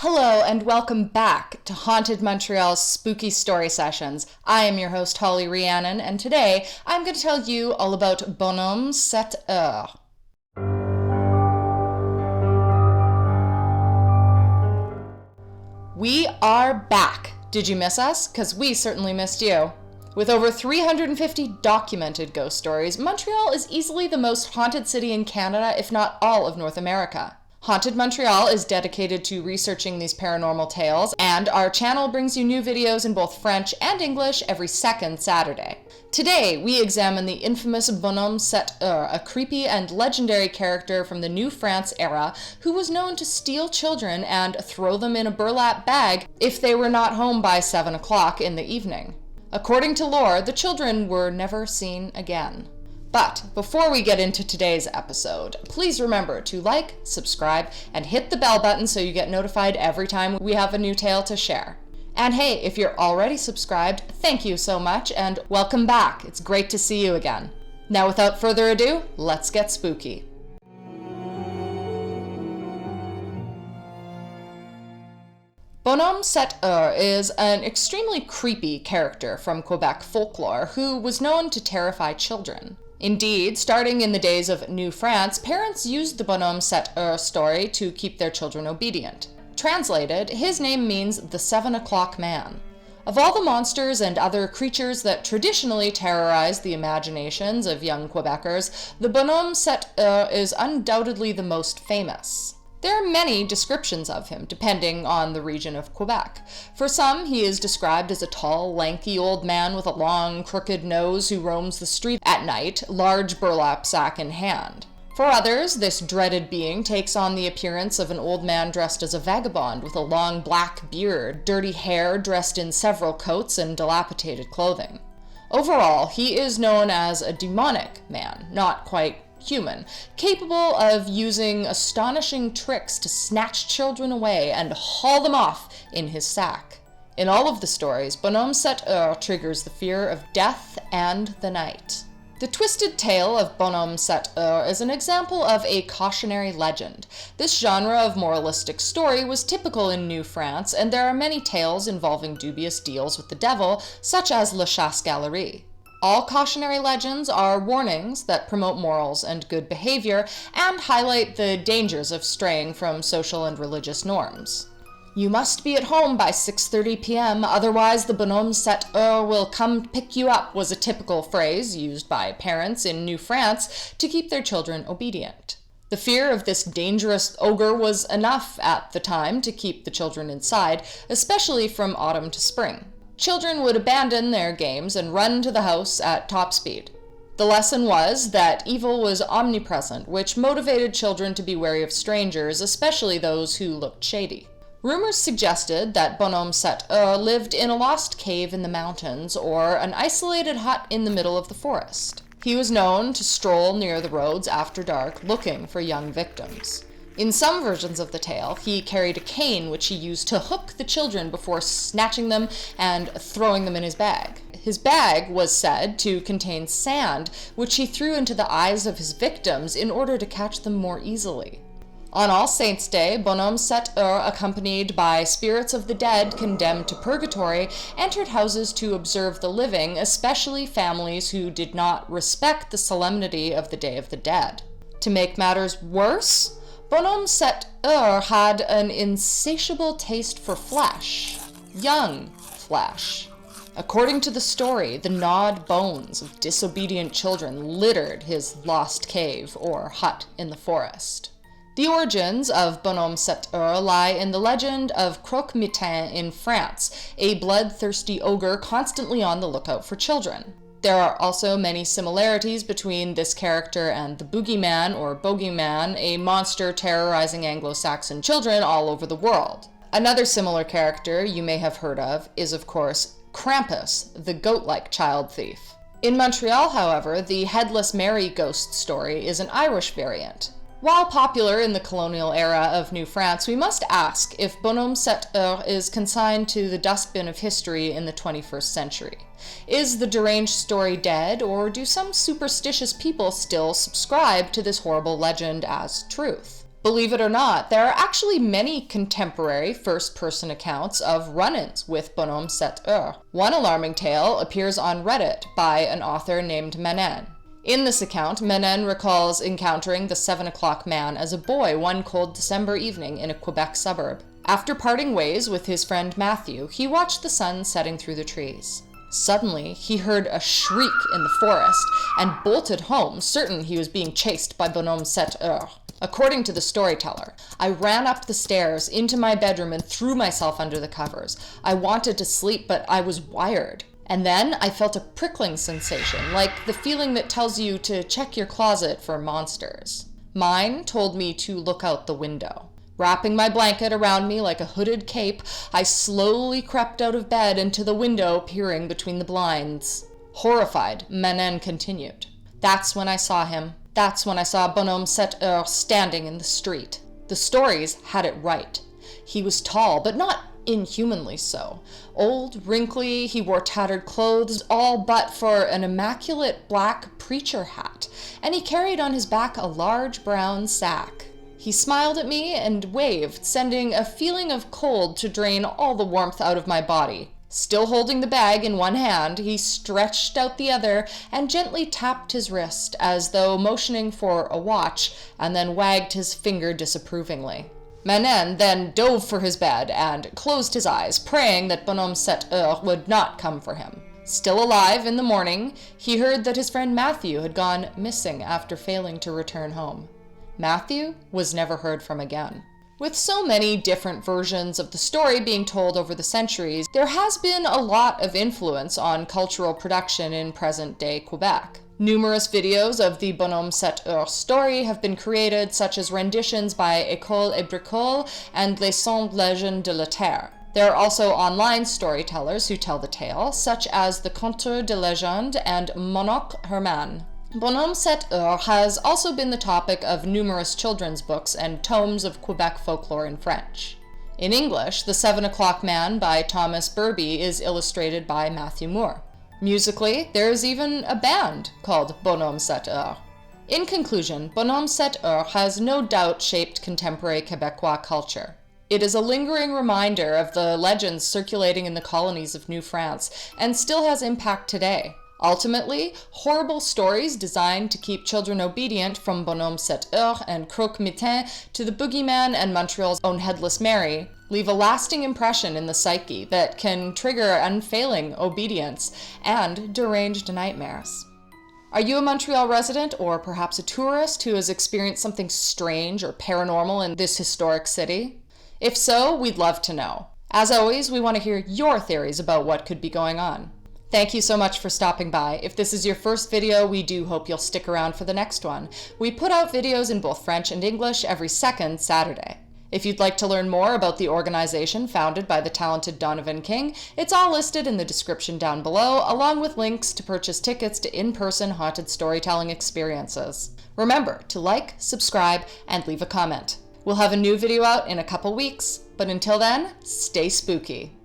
Hello and welcome back to Haunted Montreal's Spooky Story Sessions. I am your host Holly Rhiannon, and today I'm going to tell you all about Bonhomme Sept Heures. We are back. Did you miss us? Because we certainly missed you. With over 350 documented ghost stories, Montreal is easily the most haunted city in Canada, if not all of North America. Haunted Montreal is dedicated to researching these paranormal tales, and our channel brings you new videos in both French and English every second Saturday. Today, we examine the infamous Bonom Set Heures, a creepy and legendary character from the New France era who was known to steal children and throw them in a burlap bag if they were not home by 7 o'clock in the evening. According to lore, the children were never seen again. But before we get into today's episode, please remember to like, subscribe, and hit the bell button so you get notified every time we have a new tale to share. And hey, if you're already subscribed, thank you so much and welcome back. It's great to see you again. Now without further ado, let's get spooky. Bonom Set Heures is an extremely creepy character from Quebec folklore who was known to terrify children. Indeed, starting in the days of New France, parents used the Bonhomme Sept Heures story to keep their children obedient. Translated, his name means the 7 o'clock man. Of all the monsters and other creatures that traditionally terrorize the imaginations of young Quebecers, the Bonhomme Sept Heures is undoubtedly the most famous. There are many descriptions of him, depending on the region of Quebec. For some, he is described as a tall, lanky old man with a long, crooked nose who roams the street at night, large burlap sack in hand. For others, this dreaded being takes on the appearance of an old man dressed as a vagabond with a long black beard, dirty hair, dressed in several coats, and dilapidated clothing. Overall, he is known as a demonic man, not quite human, capable of using astonishing tricks to snatch children away and haul them off in his sack. In all of the stories, Bonom Set Heures triggers the fear of death and the night. The twisted tale of Bonom Set Heures is an example of a cautionary legend. This genre of moralistic story was typical in New France, and there are many tales involving dubious deals with the devil, such as Le Chasse-Galerie. All cautionary legends are warnings that promote morals and good behavior and highlight the dangers of straying from social and religious norms. You must be at home by 6:30 p.m., otherwise the Bonom Set Heures will come pick you up was a typical phrase used by parents in New France to keep their children obedient. The fear of this dangerous ogre was enough at the time to keep the children inside, especially from autumn to spring. Children would abandon their games and run to the house at top speed. The lesson was that evil was omnipresent, which motivated children to be wary of strangers, especially those who looked shady. Rumors suggested that Bonom Set Heures lived in a lost cave in the mountains or an isolated hut in the middle of the forest. He was known to stroll near the roads after dark looking for young victims. In some versions of the tale, he carried a cane which he used to hook the children before snatching them and throwing them in his bag. His bag was said to contain sand, which he threw into the eyes of his victims in order to catch them more easily. On All Saints' Day, Bonom Set Heures, accompanied by spirits of the dead condemned to purgatory, entered houses to observe the living, especially families who did not respect the solemnity of the Day of the Dead. To make matters worse, Bonom Set Heures had an insatiable taste for flesh, young flesh. According to the story, the gnawed bones of disobedient children littered his lost cave or hut in the forest. The origins of Bonom Set Heures lie in the legend of Croque-Mitaine in France, a bloodthirsty ogre constantly on the lookout for children. There are also many similarities between this character and the boogeyman or bogeyman, a monster terrorizing Anglo-Saxon children all over the world. Another similar character you may have heard of is, of course, Krampus, the goat-like child thief. In Montreal, however, the Headless Mary ghost story is an Irish variant. While popular in the colonial era of New France, we must ask if Bonom Set Heures is consigned to the dustbin of history in the 21st century. Is the deranged story dead, or do some superstitious people still subscribe to this horrible legend as truth? Believe it or not, there are actually many contemporary first-person accounts of run-ins with Bonhomme Sept Heures. One alarming tale appears on Reddit by an author named Manen. In this account, Manen recalls encountering the 7 o'clock man as a boy one cold December evening in a Quebec suburb. After parting ways with his friend Matthew, he watched the sun setting through the trees. Suddenly, he heard a shriek in the forest and bolted home, certain he was being chased by Bonhomme Sept Heures. According to the storyteller, I ran up the stairs into my bedroom and threw myself under the covers. I wanted to sleep, but I was wired. And then I felt a prickling sensation, like the feeling that tells you to check your closet for monsters. Mine told me to look out the window. Wrapping my blanket around me like a hooded cape, I slowly crept out of bed and to the window, peering between the blinds. Horrified, Manen continued. That's when I saw him. That's when I saw Bonhomme Sept Heures standing in the street. The stories had it right. He was tall, but not inhumanly so. Old, wrinkly, he wore tattered clothes, all but for an immaculate black preacher hat, and he carried on his back a large brown sack. He smiled at me and waved, sending a feeling of cold to drain all the warmth out of my body. Still holding the bag in one hand, he stretched out the other and gently tapped his wrist as though motioning for a watch, and then wagged his finger disapprovingly. Manen then dove for his bed and closed his eyes, praying that Bonhomme Sept Heures would not come for him. Still alive in the morning, he heard that his friend Matthew had gone missing after failing to return home. Matthew was never heard from again. With so many different versions of the story being told over the centuries, there has been a lot of influence on cultural production in present-day Quebec. Numerous videos of the Bonhomme Sept Heures story have been created, such as renditions by École et Bricole and Les Cent Légendes de la Terre. There are also online storytellers who tell the tale, such as the Conteur de Légende and Monok Herman. Bonhomme Sept Heures has also been the topic of numerous children's books and tomes of Quebec folklore in French. In English, The 7 O'Clock Man by Thomas Burby is illustrated by Matthew Moore. Musically, there is even a band called Bonom Set Heures. In conclusion, Bonhomme Sept Heures has no doubt shaped contemporary Quebecois culture. It is a lingering reminder of the legends circulating in the colonies of New France and still has impact today. Ultimately, horrible stories designed to keep children obedient, from Bonhomme Sept Heures and Croque-Mitaine to the Boogeyman and Montreal's own Headless Mary, leave a lasting impression in the psyche that can trigger unfailing obedience and deranged nightmares. Are you a Montreal resident or perhaps a tourist who has experienced something strange or paranormal in this historic city? If so, we'd love to know. As always, we want to hear your theories about what could be going on. Thank you so much for stopping by. If this is your first video, we do hope you'll stick around for the next one. We put out videos in both French and English every second Saturday. If you'd like to learn more about the organization founded by the talented Donovan King, it's all listed in the description down below, along with links to purchase tickets to in-person haunted storytelling experiences. Remember to like, subscribe, and leave a comment. We'll have a new video out in a couple weeks, but until then, stay spooky.